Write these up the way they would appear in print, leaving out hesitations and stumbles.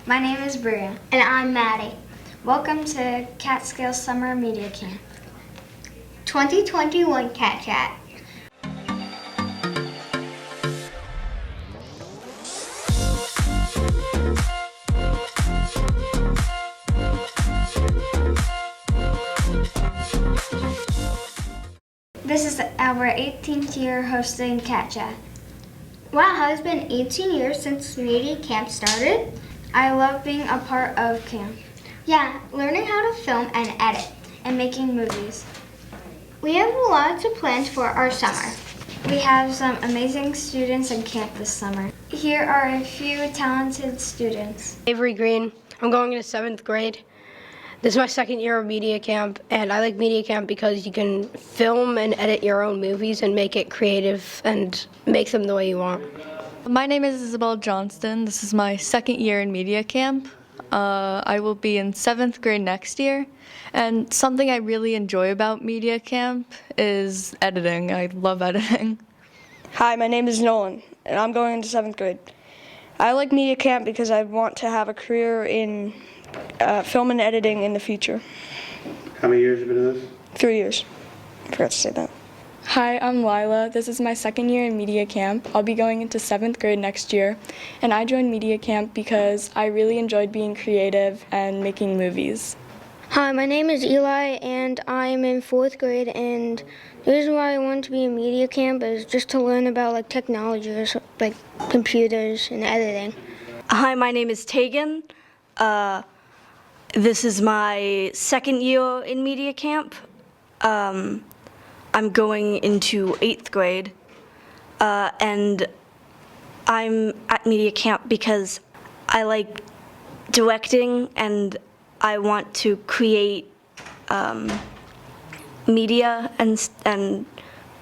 My name is Bria. And I'm Maddie. Welcome to Catskill Summer Media Camp. 2021 Cat Chat. This is our 18th year hosting Cat Chat. Wow, it's been 18 years since Media Camp started. I love being a part of camp Yeah, learning how to film and edit. and making movies. We have lots of plans for our summer. We have some amazing students in camp this summer. Here are a few talented students. Avery Green. I'm going into 7th grade. This is my 2nd year of media camp, and I like media camp because you can film and edit your own movies and make it creative and make them the way you want. My name is Isabel Johnston. This is my 2nd year in media camp. I will be in 7th grade next year, and something I really enjoy about media camp is editing. I love editing. Hi, my name is Nolan, and I'm going into 7th grade. I like media camp because I want to have a career in film and editing in the future. How many years have you been in this? 3 years. I forgot to say that. Hi, I'm Lila. This is my 2nd year in media camp. I'll be going into 7th grade next year. And I joined media camp because I really enjoyed being creative and making movies. Hi, my name is Eli, and I'm in 4th grade, and the reason why I wanted to be in media camp is just to learn about technology, like computers and editing. Hi, my name is Tegan. This is my 2nd year in media camp. I'm going into 8th grade, and I'm at media camp because I like directing and I want to create media and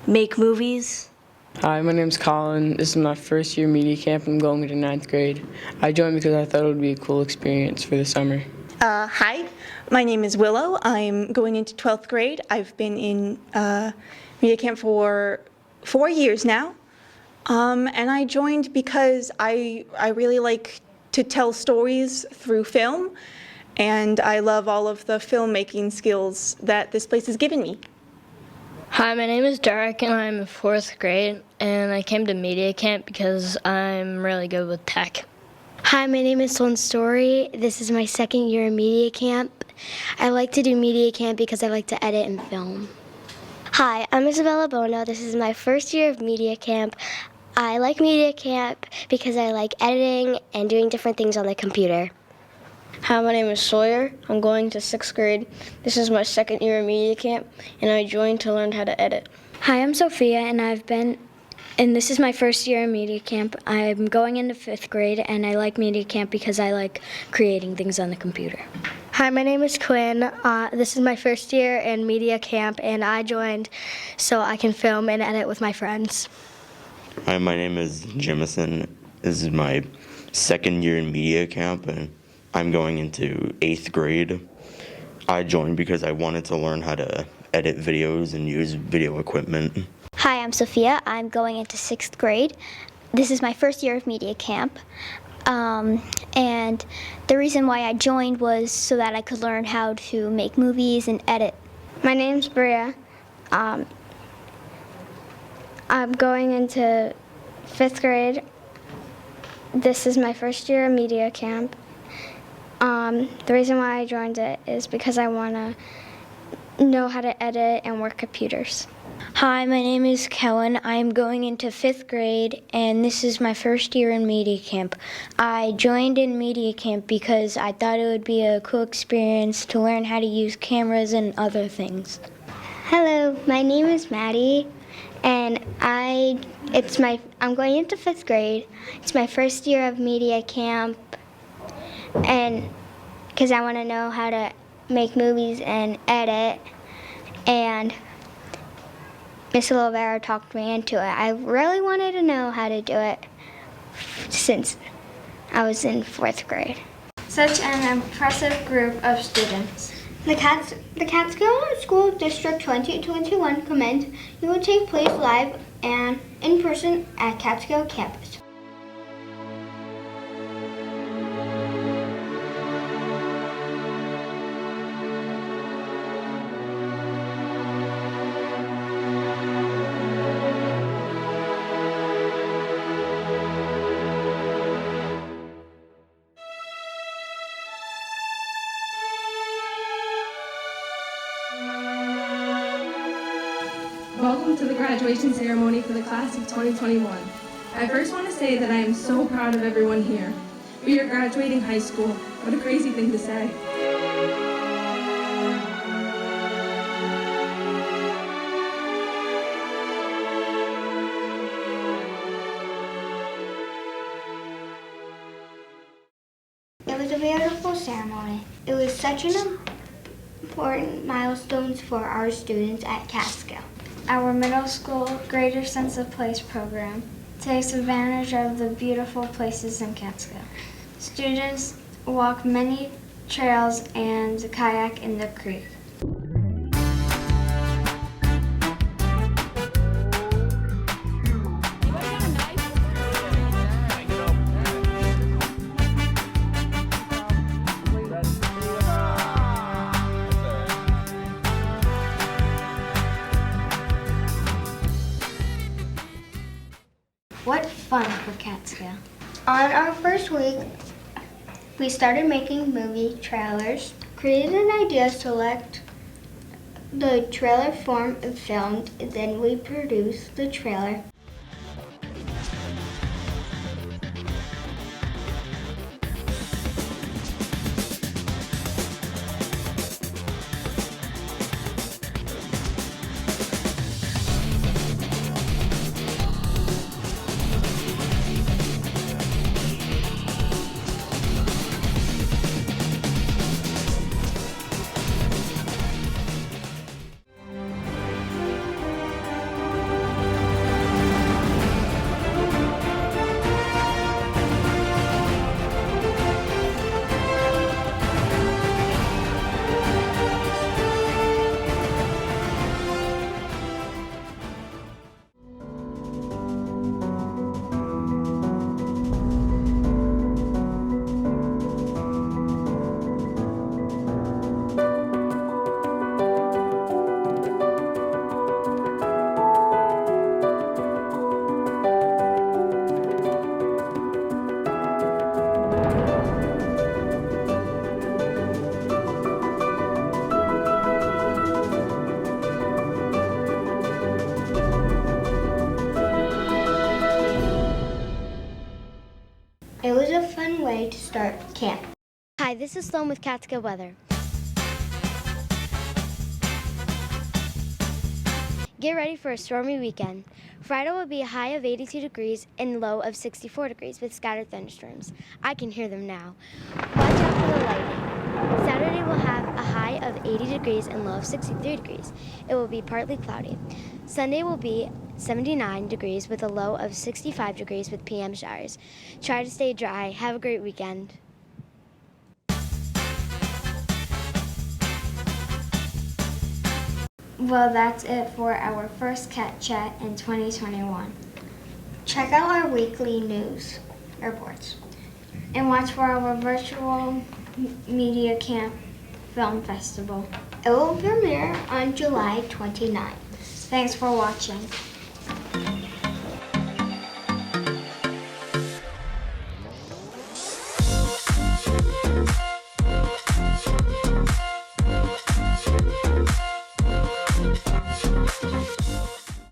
make movies. Hi, my name's Colin. This is my 1st year media camp. I'm going into 9th grade. I joined because I thought it would be a cool experience for the summer. Hi, my name is Willow. I'm going into 12th grade. I've been in media camp for 4 years now. And I joined because I really like to tell stories through film. And I love all of the filmmaking skills that this place has given me. Hi, my name is Derek, and I'm in 4th grade, and I came to media camp because I'm really good with tech. Hi, my name is Sloan Story. This is my 2nd year in media camp. I like to do media camp because I like to edit and film. Hi, I'm Isabella Bono. This is my 1st year of media camp. I like media camp because I like editing and doing different things on the computer. Hi, my name is Sawyer. I'm going to 6th grade. This is my 2nd year in media camp, and I joined to learn how to edit. Hi, I'm Sophia, and this is my 1st year in media camp. I'm going into 5th grade, and I like media camp because I like creating things on the computer. Hi, my name is Quinn. This is my 1st year in media camp, and I joined so I can film and edit with my friends. Hi, my name is Jemison. This is my 2nd year in media camp, and I'm going into 8th grade. I joined because I wanted to learn how to edit videos and use video equipment. Hi, I'm Sophia. I'm going into 6th grade. This is my 1st year of media camp. And the reason why I joined was so that I could learn how to make movies and edit. My name's Bria. I'm going into 5th grade. This is my 1st year of media camp. The reason why I joined it is because I want to know how to edit and work computers. Hi, my name is Kellen. I'm going into 5th grade, and this is my 1st year in media camp. I joined in media camp because I thought it would be a cool experience to learn how to use cameras and other things. Hello, my name is Maddie, and I'm going into 5th grade. It's my 1st year of media camp, and because I want to know how to make movies and edit, and Miss Olivera talked me into it. I really wanted to know how to do it since I was in 4th grade. Such an impressive group of students. The Catskill School District 2021 commence will take place live and in person at Catskill campus. welcome to the graduation ceremony for the class of 2021. I first want to say that I am so proud of everyone here. We are graduating high school. What a crazy thing to say. It was a beautiful ceremony. It was such an important milestone for our students at Catskill. Our middle school Greater Sense of Place program takes advantage of the beautiful places in Catskill. Students walk many trails and kayak in the creek. What fun for Catskill. On our first week, we started making movie trailers, created an idea, select the trailer form and filmed, then we produced the trailer. It was a fun way to start camp. Hi, this is Sloan with Catskill Weather. Get ready for a stormy weekend. Friday will be a high of 82 degrees and low of 64 degrees with scattered thunderstorms. I can hear them now. Watch out for the lightning. Saturday will have a high of 80 degrees and low of 63 degrees. It will be partly cloudy. Sunday will be 79 degrees with a low of 65 degrees with PM showers. Try to stay dry. Have a great weekend. Well, that's it for our first Cat Chat in 2021. Check out our weekly news reports. And watch for our virtual media camp film festival. It will premiere on July 29th. Thanks for watching.